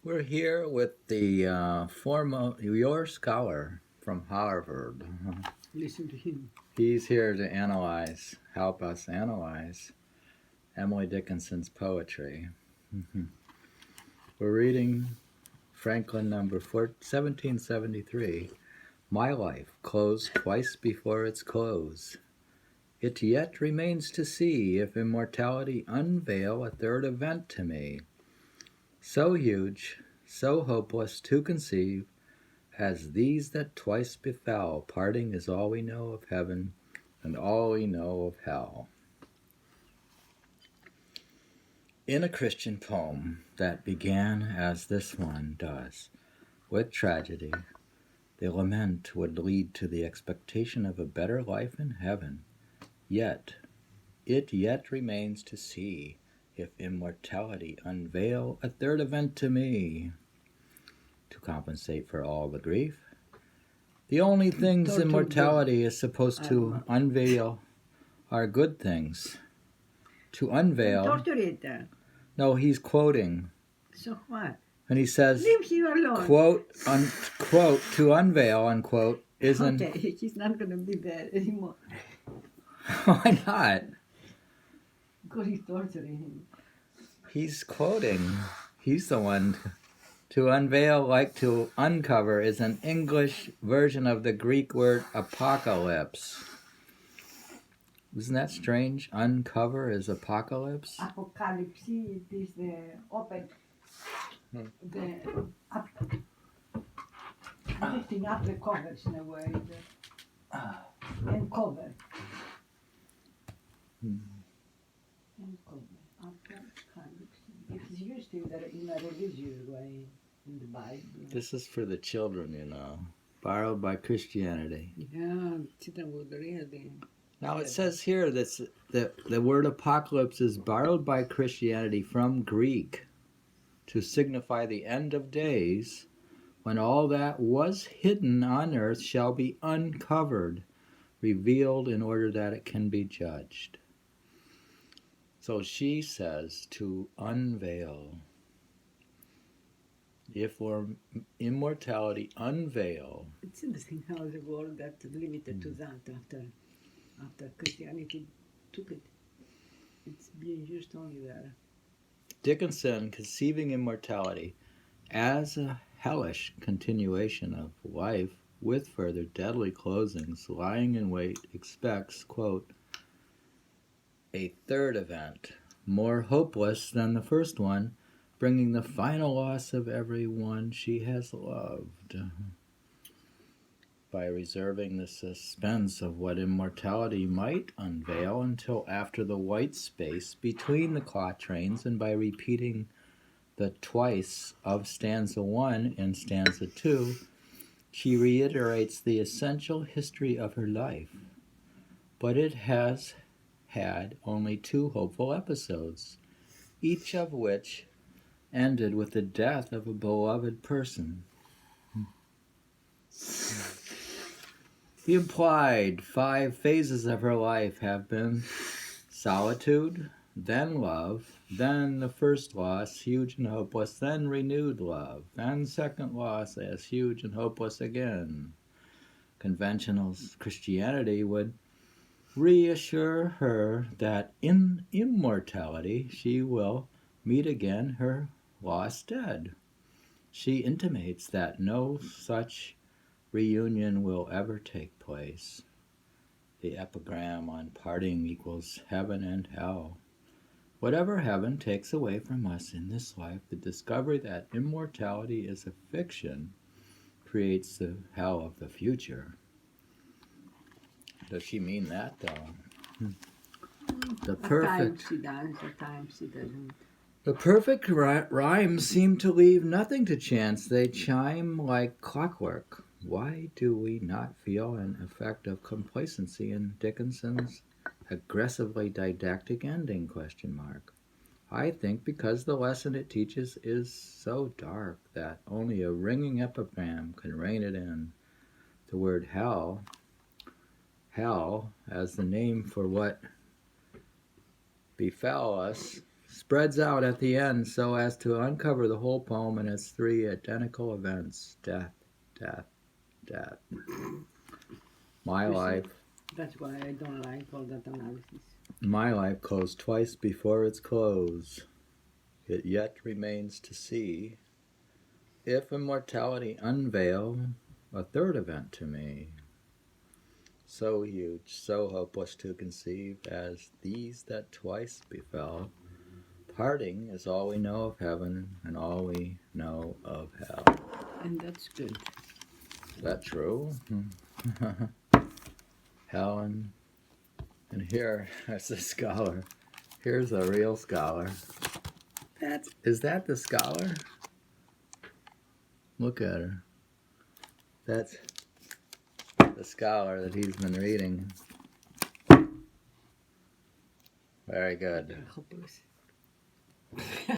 We're here with the former your scholar from Harvard. Listen to him. He's here to help us analyze Emily Dickinson's poetry. We're reading Franklin number 1773. My life closed twice before its close. It yet remains to see if immortality unveil a third event to me, so huge, so hopeless to conceive, as these that twice befell. Parting is all we know of heaven, and all we know of hell. In a Christian poem that began as this one does, with tragedy, the lament would lead to the expectation of a better life in heaven. Yet, it yet remains to see if immortality unveil a third event to me. To compensate for all the grief, the only things immortality is supposed to unveil are good things. To unveil. No, he's quoting. So what? And he says, leave him alone. Quote, quote, to unveil, unquote, isn't. Okay, he's not going to be there anymore. Why not? Because he's torturing him. He's quoting. He's the one. To unveil, like to uncover, is an English version of the Greek word apocalypse. Isn't that strange? Uncover is apocalypse? Apocalypse, it is the open, the lifting up the covers in a way, uncover. Uncover, apocalypse. It's used in a religious way in the Bible. This is for the children, you know, borrowed by Christianity. Yeah, children would really. Now it says here that the word apocalypse is borrowed by Christianity from Greek to signify the end of days, when all that was hidden on earth shall be uncovered, revealed in order that it can be judged. So she says to unveil. If our immortality unveil. It's interesting how the word got limited to that after Christianity took it. It's being used only there. Dickinson, conceiving immortality as a hellish continuation of life with further deadly closings, lying in wait, expects, quote, a third event, more hopeless than the first one, bringing the final loss of every one she has loved. By reserving the suspense of what immortality might unveil until after the white space between the quatrains, and by repeating the twice of stanza 1 and stanza 2, she reiterates the essential history of her life. But it has had only 2 hopeful episodes, each of which ended with the death of a beloved person. The implied 5 phases of her life have been solitude, then love, then the first loss, huge and hopeless, then renewed love, then second loss as huge and hopeless again. Conventional Christianity would reassure her that in immortality she will meet again her lost dead. She intimates that no such reunion will ever take place. The epigram on parting equals heaven and hell. Whatever heaven takes away from us in this life, the discovery that immortality is a fiction creates the hell of the future. Does she mean that, though? At times she does, at times she doesn't. The perfect rhymes seem to leave nothing to chance. They chime like clockwork. Why do we not feel an effect of complacency in Dickinson's aggressively didactic ending? ? I think because the lesson it teaches is so dark that only a ringing epigram can rein it in. The word hell, as the name for what befell us spreads out at the end so as to uncover the whole poem in its three identical events: death, death, death. My You see, life. that's why I don't like all that analysis. My life closed twice before its close. It yet remains to see if immortality unveil a third event to me, so huge, so hopeless to conceive as these that twice befell. Parting is all we know of heaven and all we know of hell. And that's good. Is that true? Helen. And here, that's a scholar. Here's a real scholar. Is that the scholar? Look at her. That's the scholar that he's been reading. Very good. Hopeless.